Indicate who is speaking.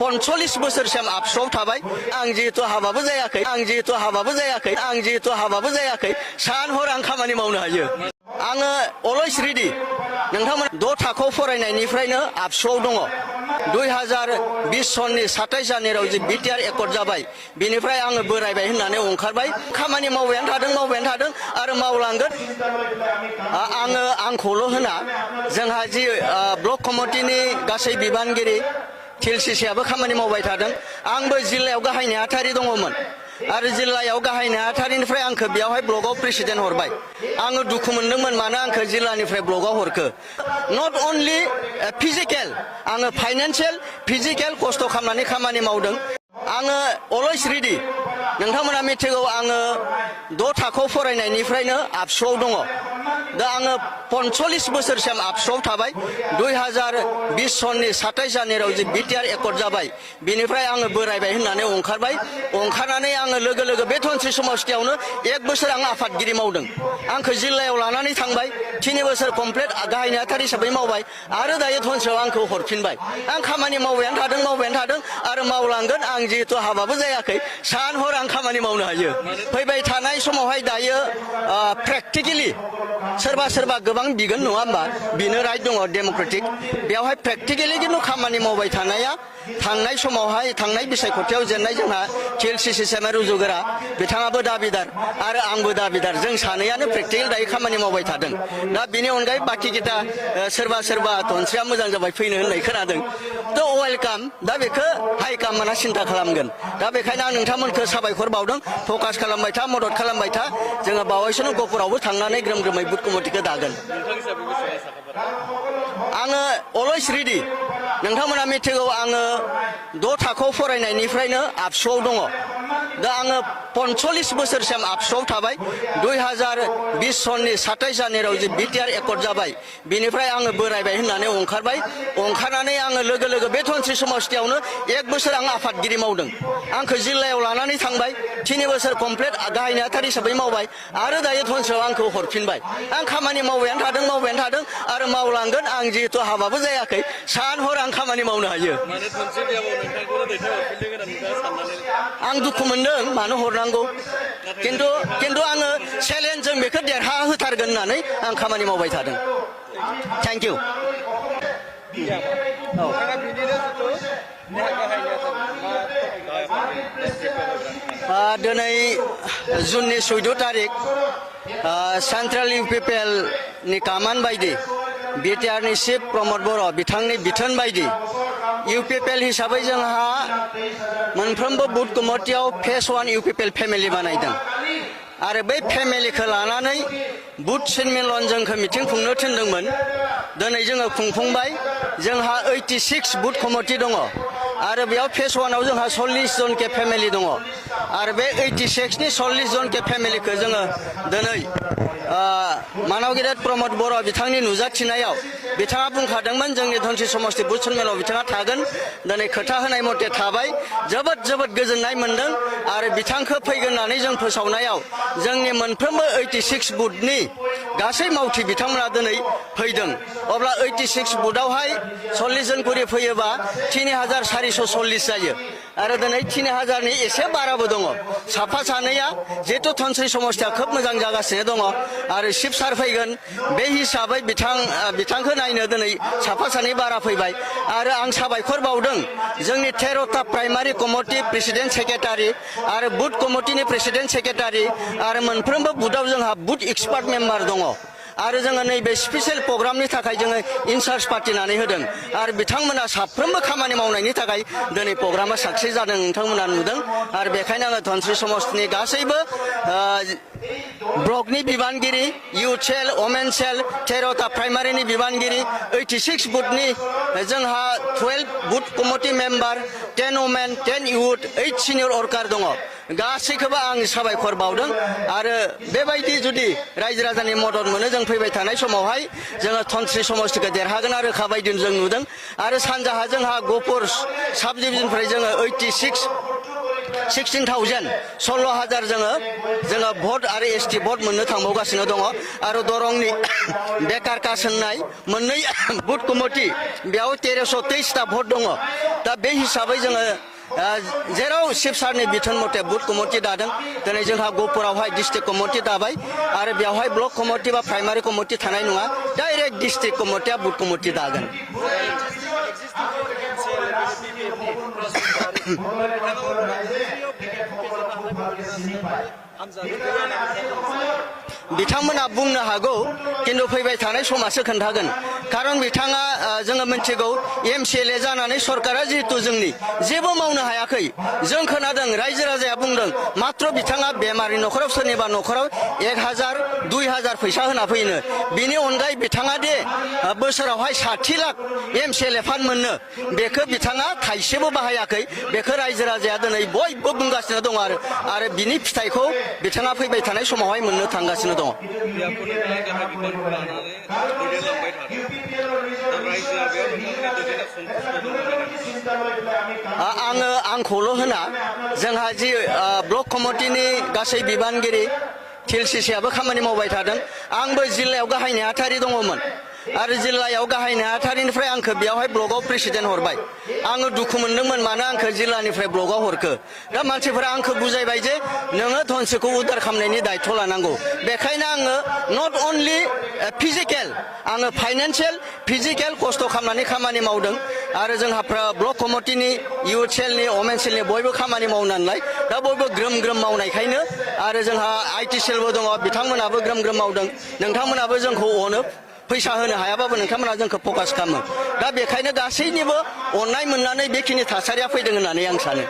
Speaker 1: 45 बोसोरसिम आबसुआव थाबाय आं जिहेतु हाबाबो जायाखै सान हर आं खामानि मावनो हायो आङो अलवेज रेडि नोंथांमोन 6 थाखोआव फरायनायनिफ्रायनो आबसुआव दङ 2020 सननि 27 जानुवारियाव जे बिटिआर एकर्ड जाबाय बेनिफ्राय आङो बोरायबाय होननानै ओंखारबाय खामानि मावबायानो थादों आरो मावलांगोन आंखौल' होना जोंहा जि ब्लक कमिटिनि गासै बिबानगिरि टिएलसिसिआबो खामानि मावबाय थादों आंबो जिल्लायाव गाहाय नेहाथारि दङमोन आरो जिल्लायाव गाहाय नेहाथारिनिफ्राय आंखौ बेयावहाय ब्लकआव प्रेसिडेन्ट हरबाय आङो दुखु मोनदोंमोन मानो आंखौ जिल्लानिफ्राय ब्लकआव हरखो नट अनलि फिजिकेल आङो फाइनान्सियेल फिजिकेल खस्थ' खालामनानै खामानि मावदों आङो अलवेज रेडि नोंथांमोना मिथिगौ आङो 6 थाखोआव फरायनायनिफ्रायनो आबसुआव दङ दा आङो 45 बोसोरसिम आबसुआव थाबाय 2020 सननि 27 जानुवारियाव जे बिटिआर एकर्ड जाबाय बेनिफ्राय आङो बोरायबाय होननानै ओंखारनानै आङो लोगो बे धनस्रि समष्टियावनो 1 बोसोर आं आफादगिरि मावदों आंखौ जिल्लायाव लानानै थांबाय 3 बोसोर कमप्लिट गाहाय नेहाथारि हिसाबै मावबाय आरो दायो धनस्रियाव आंखौ हरफिनबाय आं खामानि मावबायानो थादों आरो मावलांगोन आं जिहेतु हाबाबो जायाखै सान हर आं खामानि मावनो हायो फैबाय थानाय समावहाय दायो प्रेक्टिकेलि सोरबा गोबां बिगोन नङा होमबा बिनो राइट दङ डेम'क्रेटिक बेयावहाय प्रेक्टिकेलि खिन्थु खामानि मावबाय थानाया थांनाय समावहाय थांनाय बिसायख'थियाव जेननाय जोंहा टिएलसिसि चेयारमेन रुजुगोरा बिथाङाबो दाबिदार आरो आंबो दाबिदार जों सानैयानो प्रेक्टिकेल दायो खामानि मावबाय थादों दा बिनि अनगायै बाखि गिता सोरबा धनस्रिया मोजां जाबाय फैनो होननाय खोनादों थ' वेलकाम दा बेखौ हाइकामान्डआ सिन्था खालामगोन दा बेखायनो आं नोंथांमोनखौ साबायखर बावदों फकास खालामबाय था मदद खालामबाय था जोङो बावैसोनो गहपुरावबो थांनानै ग्रोम ग्रोमै बुथ कमिटिखौ दागोन आङो अलवेज रेडि नोंथांमोना मिथिगौ आङो 6 थाखोआव फरायनायनिफ्रायनो आबसुआव दङ दा आङो 45 बोसोरसिम आबसुआव थाबाय 2020 सननि 27 जानुवारियाव जे बिटिआर एकर्ड जाबाय बेनिफ्राय आङो बोरायबाय होननानै ओंखारनानै आङो लोगो बे धनस्रि समष्टियावनो 1 बोसोर आं आफादगिरि मावदों आंखौ जिल्लायाव लानानै थांबाय 3 बोसोर कमप्लिट गाहाय नेहाथारि हिसाबै मावबाय आरो दायो धनस्रियाव आंखौ हरफिनबाय आं खामानि मावबायानो थादों आरो मावलांगोन आं जिहेतु हाबाबो जायाखै सान हर आं खामानि मावनो हायो आं दुखु मोनदों मानो हरनांगौ खिन्थु आङो चेलेन्जजों बेखौ देरहा होथारगोन होननानै आं खामानि मावबाय थादों थेंक इउ दिनै जुननि 14 तारिख सेन्ट्रेल इउपिपिएल नि कामान बायदि बिटिआरनि चिफ प्रमद बर' बिथांनि बिथोन बायदि इउपिपिएल हिसाबै जोंहा मोनफ्रोमबो बुथ कमिटियाव फेज 1 इउपिपिएल फेमिलि बानायदों आरो बै फेमिलिखौ लानानै बुथ सन्मेलन जोंखौ मिटिं खुंनो थिनदोंमोन दिनै जोङो खुंफुंबाय जोंहा 86 बुथ कमिटि दङ आरो बेयाव फेज 1 आव जोंहा 40 जनके फेमिलि दङ आरो बे 86 नि 40 जनके फेमिलिखौ जोङो दिनै मानाव गेदेर प्रमद बर' बिथांनि नुजाथिनायाव बिथाङा बुंखादोंमोन जोंनि धनस्रि समष्टि बुथ सन्मेलनाव बिथाङा थागोन दिनै खोथा होनाय मथे थाबाय जोबोद गोजोननाय मोनदों आरो बिथांखौ फैगोन होननानै जों फोसावनायाव जोंनि मोनफ्रोमबो 86 बुथनि गासै मावथि बिथांमोना दिनै फैदों अब्ला 86 बुथावहाय 40 जन करि फैयोबा 3440 जायो आरो दिनै 3000 नि एसे बाराबो दङ साफा सानैया जिहेतु धनस्रि समष्टिया खोब मोजां जागासिनो दङ आरो चिफ सार फैगोन बे हिसाबै बिथांखौ नायनो दिनै साफा सानै बारा फैबाय आरो आं साबायखर बावदों जोंनि 13टा प्राइमारि कमिटि प्रेसिडेन्ट सेक्रेटारि आरो बुथ कमिटिनि प्रेसिडेन्ट सेक्रेटारि आरो मोनफ्रोमबो बुथाव जोंहा बुथ एक्सपार्ट मेम्बार दङ आरो जोङो नैबे स्पेसियेल प्रग्रामनि थाखाय जोङो इनचार्ज पार्टिनानै होदों आरो बिथांमोना साफ्रोमबो खामानि मावनायनि थाखाय दिनै प्रग्रामा साक्सेस जादों नोंथांमोना नुदों आरो बेखायनो आङो धनस्रि समष्टिनि गासैबो ब्लकनि बिबानगिरि इउथ सेल वमेन सेल 13टा प्राइमारिनि बिबानगिरि 86 बुथनि जोंहा 12 booth committee member 10 women 10 youth 8 senior worker दङ गासैखौबो आं साबायखर बावदों आरो बेबायदि जुदि रायजो राजानि मदद मोनो जों फैबाय थानाय समावहाय जोङो धनस्रि समष्टिखौ देरहागोन आरो रोखा बायदि जों नुदों आरो सानजाहा जोंहा गहपुर साब डिभिजननिफ्राय जोङो 86 16,000 16,000 जोङो भट आरो एसटी भट मोननो थांबावगासिनो दङ आरो दरंनि बेकार कास होननाय मोननै बुथ कमिटि बेयाव 1323 टा भट दङ दा बे हिसाबै जोङो जेराव शिबसारनि बिथोन मथे बुथ कमिटि दादों दिनै जोंहा गहपुरावहाय डिस्ट्रिक्ट कमिटि दाबाय आरो बेवहाय ब्लक कमिटि बा प्राइमारि कमिटि थानाय नङा डाइरेक्ट डिस्ट्रिक्ट कमिटिया बुथ कमिटि दागोन बिथांमोना बुंनो हागौ किन्तु फैबाय थानाय समासो खोन्थागोन खारन बिथाङा जोङो मिन्थिगौ एमसिएलए जानानै सरकारा जिहेतु जोंनि जेबो मावनो हायाखै जों खोनादों रायजो राजाया बुंदों मात्र बिथाङा बेमारि नखराव सोरनिबा नखराव 1,000 2,000 फैसा होना फैनो बिनि अनगायै बिथाङा दे बोसोरावहाय 60 लाख एमसिएलए फान्ड मोननो बेखौ बिथाङा थाइसेबो बाहायाखै बेखौ रायजो राजाया दिनै बयबो बुंगासिनो दं आरो बिनि फिथाइखौ बिथाङा फैबाय थानाय समावहाय मोननो थांगासिनो दं आंखौल' होना जोंहा जि ब्लक कमिटिनि गासै बिबानगिरि टिएलसिसिआबो खामानि मावबाय थादों आंबो जिल्लायाव गाहाय नेहाथारि दङमोन आरो जिल्लायाव गाहाय नेहाथारिनिफ्राय आंखौ बेयावहाय ब्लकआव प्रेसिडेन्ट हरबाय आङो दुखु मोनदोंमोन मानो आंखौ जिल्लानिफ्राय ब्लकआव हरखो दा मानसिफोरा आंखौ बुजायबाय जे नोङो धनसिखौ उद्धार खालामनायनि दायित्व लानांगौ बेखायनो आङो नट अनलि फिजिकेल आङो फाइनान्सियेल फिजिकेल खस्थ' खालामनानै खामानि मावदों आरो जोंहा ब्लक कमिटिनि इउथ सेलनि वमेन सेलनि बयबो खामानि मावनानै दा बयबो ग्रोम ग्रोम मावनायखायनो आरो जोंहा आइटि सेलबो दङ बिथांमोनाबो ग्रोम ग्रोम मावदों नोंथांमोनाबो जोंखौ अनो फैसा होनो हायाबाबो नोंथांमोना जोंखौ फकास खालामो दा बेखायनो गासैनिबो अननाय मोननानै बेखिनि थासारिया फैदों होननानै आं सानो